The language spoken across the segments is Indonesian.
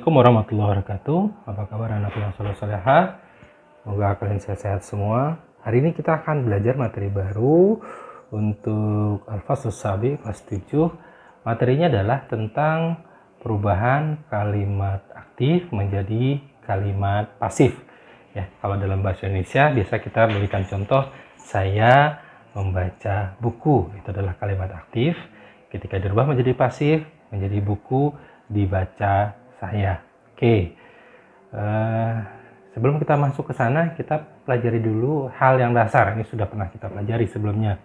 Assalamualaikum warahmatullahi wabarakatuh. Apa kabar anak yang soleh-solehah? Semoga kalian sehat-sehat semua. Hari ini kita akan belajar materi baru untuk Al-Faslus Sabi kelas 7. Materinya adalah tentang perubahan kalimat aktif menjadi kalimat pasif. Ya, kalau dalam bahasa Indonesia biasa kita berikan contoh, saya membaca buku. Itu adalah kalimat aktif. Ketika dirubah menjadi pasif, menjadi buku dibaca saya. Oke. Sebelum kita masuk ke sana, kita pelajari dulu hal yang dasar. Ini sudah pernah kita pelajari sebelumnya.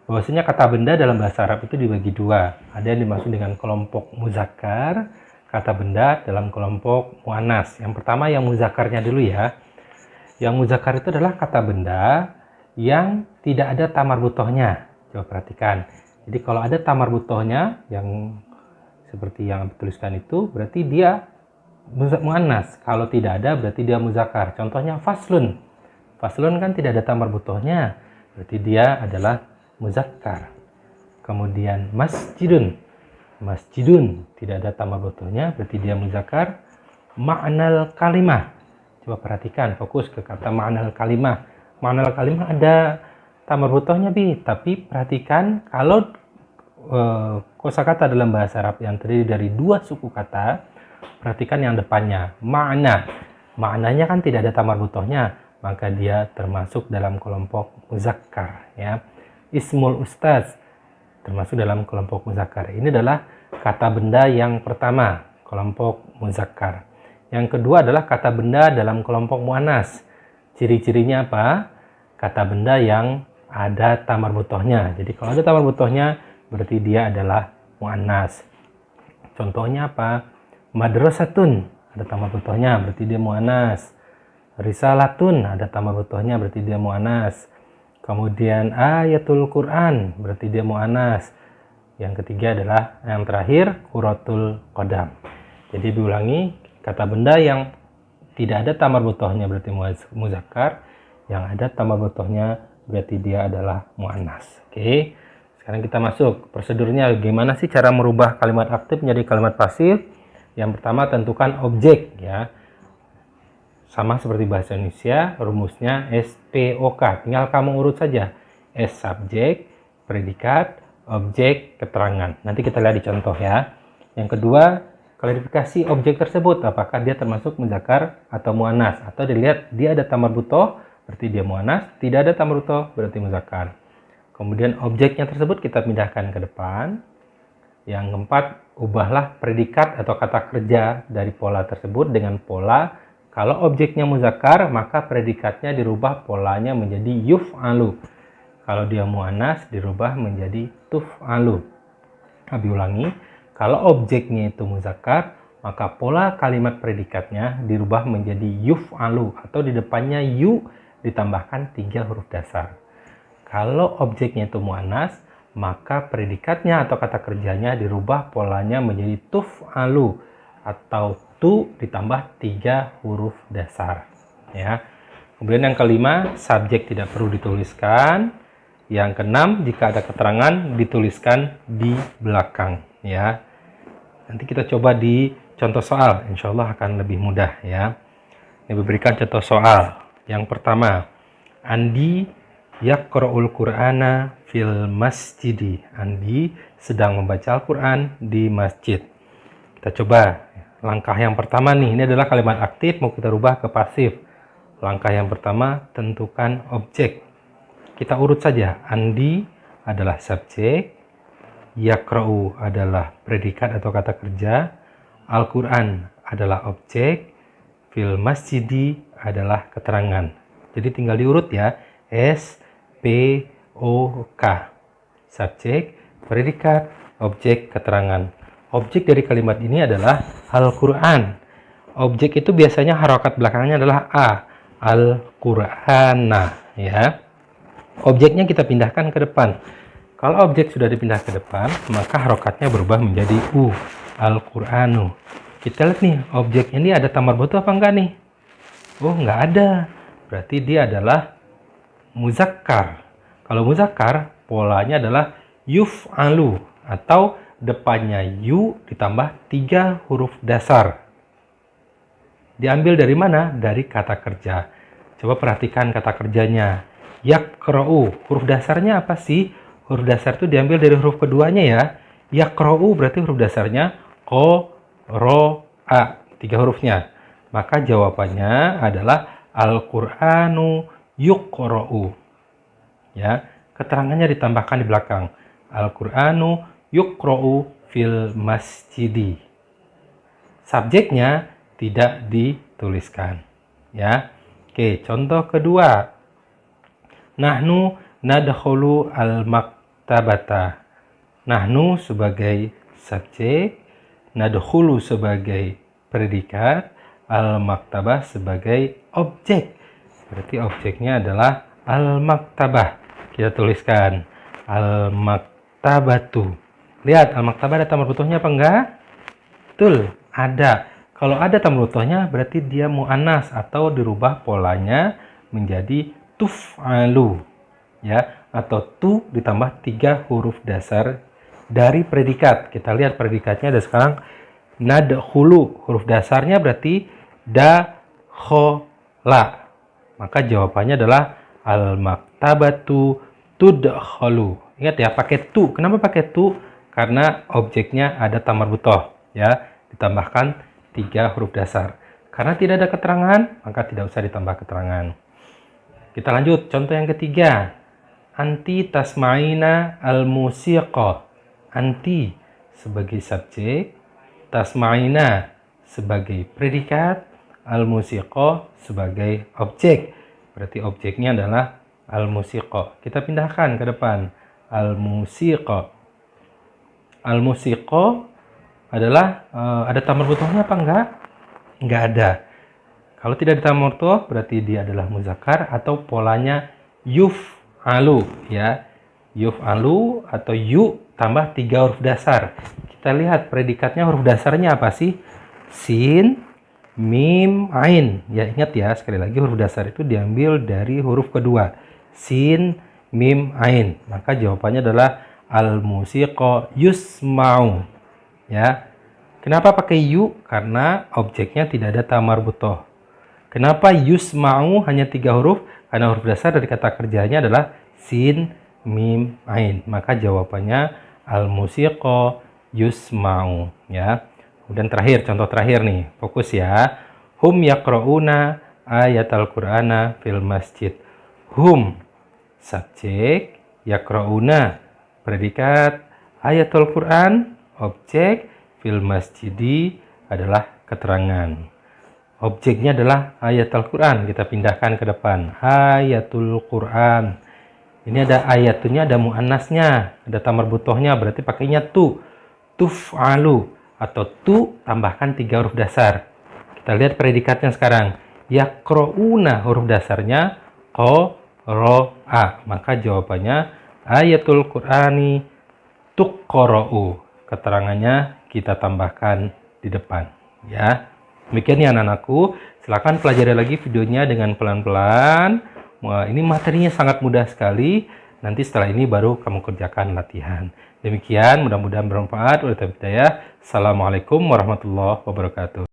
Bahwasanya kata benda dalam bahasa Arab itu dibagi dua. Ada yang dimaksud dengan kelompok muzakkar, kata benda dalam kelompok muannas. Yang pertama yang muzakkarnya dulu ya. Yang muzakkar itu adalah kata benda yang tidak ada tamar butohnya. Coba perhatikan. Jadi kalau ada tamar butohnya yang seperti yang dituliskan itu, berarti dia muannas. Kalau tidak ada, berarti dia muzakkar. Contohnya faslun. Faslun kan tidak ada tamar butohnya, berarti dia adalah muzakkar. Kemudian masjidun. Masjidun tidak ada tamar butohnya, berarti dia muzakkar. Ma'nal kalimah. Coba perhatikan, fokus ke kata ma'nal kalimah. Ma'nal kalimah ada tamar butohnya, tapi perhatikan kalau kosakata dalam bahasa Arab yang terdiri dari dua suku kata, perhatikan yang depannya, makna. Maknanya kan tidak ada tamar butohnya, maka dia termasuk dalam kelompok muzakkar. Ya. Ismul ustaz termasuk dalam kelompok muzakkar. Ini adalah kata benda yang pertama, kelompok muzakkar. Yang kedua adalah kata benda dalam kelompok muannas. Ciri-cirinya apa? Kata benda yang ada tamar butohnya. Jadi kalau ada tamar butohnya, berarti dia adalah muannas. Contohnya apa? Madrasatun ada tamar butohnya, berarti dia muannas. Risalatun ada tamar butohnya, berarti dia muannas. Kemudian ayatul Quran berarti dia muannas. Yang ketiga adalah yang terakhir quratul qadam. Jadi diulangi, kata benda yang tidak ada tamar butohnya berarti muzakkar, yang ada tamar butohnya berarti dia adalah muannas. Oke. Sekarang kita masuk prosedurnya, gimana sih cara merubah kalimat aktif menjadi kalimat pasif. Yang pertama tentukan objek ya, sama seperti bahasa Indonesia, rumusnya SPOK. Tinggal kamu urut saja, S subjek, predikat, objek, keterangan. Nanti kita lihat di contoh ya. Yang kedua, klarifikasi objek tersebut, apakah dia termasuk muzakkar atau muannas, atau dilihat dia ada tamar butoh berarti dia muannas, tidak ada tamar butoh berarti muzakkar. Kemudian objeknya tersebut kita pindahkan ke depan. Yang keempat, ubahlah predikat atau kata kerja dari pola tersebut dengan pola. Kalau objeknya muzakkar, maka predikatnya dirubah polanya menjadi yuf'alu. Kalau dia muannas, dirubah menjadi tuf'alu. Abi ulangi, kalau objeknya itu muzakkar, maka pola kalimat predikatnya dirubah menjadi yuf'alu. Atau di depannya yu ditambahkan 3 huruf dasar. Kalau objeknya itu muannas, maka predikatnya atau kata kerjanya dirubah polanya menjadi tuf'alu atau tu ditambah 3 huruf dasar. Ya. Kemudian yang kelima, subjek tidak perlu dituliskan. Yang keenam, jika ada keterangan dituliskan di belakang. Ya. Nanti kita coba di contoh soal, insya Allah akan lebih mudah ya. Ini berikan contoh soal. Yang pertama, Andi yaqra'ul Qur'ana fil masjidi. Andi sedang membaca Al-Quran di masjid. Kita coba langkah yang pertama nih, ini adalah kalimat aktif, mau kita rubah ke pasif. Langkah yang pertama, tentukan objek. Kita urut saja, Andi adalah subjek, yaqra'u adalah predikat atau kata kerja, Al-Quran adalah objek, fil masjidi adalah keterangan. Jadi tinggal diurut ya, S, P, O, K. Subjek, predikat, objek, keterangan. Objek dari kalimat ini adalah Al-Quran. Objek itu biasanya harokat belakangnya adalah A. Al-Qur'ana. Ya. Objeknya kita pindahkan ke depan. Kalau objek sudah dipindah ke depan, maka harokatnya berubah menjadi U. Al-Qur'anu. Kita lihat nih, objek ini ada tamar butoh apa enggak nih? Oh, enggak ada. Berarti dia adalah muzakkar. Kalau muzakkar, polanya adalah yuf'alu atau depannya yu ditambah 3 huruf dasar. diambil dari mana? Dari kata kerja. Coba perhatikan kata kerjanya. Yaqra'u, huruf dasarnya apa sih? Huruf dasar itu diambil dari huruf keduanya ya. Yaqra'u berarti huruf dasarnya ko, ro, a. 3 hurufnya. Maka jawabannya adalah Al-Qur'anu yuqra'u. Ya, keterangannya ditambahkan di belakang. Al-Qur'anu yuqra'u fil masjidi. Subjeknya tidak dituliskan. Ya. Oke, contoh kedua. Nahnu nadkhulu al-maktabata. Nahnu sebagai subjek, nadkhulu sebagai predikat, al-maktabah sebagai objek. Berarti objeknya adalah al-maktabah. Kita tuliskan al-maktabatu. Lihat, al-maktabah ada tamar butuhnya apa enggak? Betul, ada. Kalau ada tamar butuhnya berarti dia mu'annas atau dirubah polanya menjadi tuf'alu. Ya, atau tu ditambah 3 huruf dasar dari predikat. Kita lihat predikatnya ada sekarang nadkhulu. Huruf dasarnya berarti dakhala. Maka jawabannya adalah al-maktabatu tudkhalu. Ingat ya, pakai tu. Kenapa pakai tu? Karena objeknya ada tamar butoh, ya, ditambahkan 3 huruf dasar. Karena tidak ada keterangan, maka tidak usah ditambah keterangan. Kita lanjut, contoh yang ketiga. Anti tasma'ina al-musiqa. Anti sebagai subjek, tasma'ina sebagai predikat, al-musiqa sebagai objek. Berarti objeknya adalah al-musiqa. Kita pindahkan ke depan. Al-musiqa. Al-musiqa adalah ada tamar butohnya apa enggak? Enggak ada. Kalau tidak ada tamar butoh berarti dia adalah muzakkar atau polanya yuf'alu, ya. Yuf'alu atau yu tambah 3 huruf dasar. Kita lihat predikatnya huruf dasarnya apa sih? Sin, mim, ain. Ya, ingat ya, sekali lagi huruf dasar itu diambil dari huruf kedua. Sin, mim, ain. Maka jawabannya adalah al-musiqa yusma'u. Ya. Kenapa pakai yu? Karena objeknya tidak ada tamar butoh. Kenapa yusma'u hanya 3 huruf? Karena huruf dasar dari kata kerjanya adalah sin, mim, ain. Maka jawabannya al-musiqa yusma'u. Ya. Kemudian terakhir, contoh terakhir nih. Fokus ya. Hum yaqra'una ayatal qur'ana fil masjid. Hum subjek, yaqra'una predikat, ayatul Quran objek, fil masjidi adalah keterangan. Objeknya adalah ayatul Quran. Kita pindahkan ke depan. Ayatul Quran. Ini ada ayatunya, ada muannasnya, ada tamar butohnya, berarti pakainya tu. Tuf'alu atau tu tambahkan 3 huruf dasar. Kita lihat predikatnya sekarang. Yaqra'una huruf dasarnya qa, ro, a. Maka jawabannya ayatul Qur'ani tuqra'u. Keterangannya kita tambahkan di depan, ya. Demikian ya anak-anakku. Silakan pelajari lagi videonya dengan pelan-pelan. Wah, ini materinya sangat mudah sekali. Nanti setelah ini baru kamu kerjakan latihan. Demikian, mudah-mudahan bermanfaat. Assalamualaikum warahmatullahi wabarakatuh.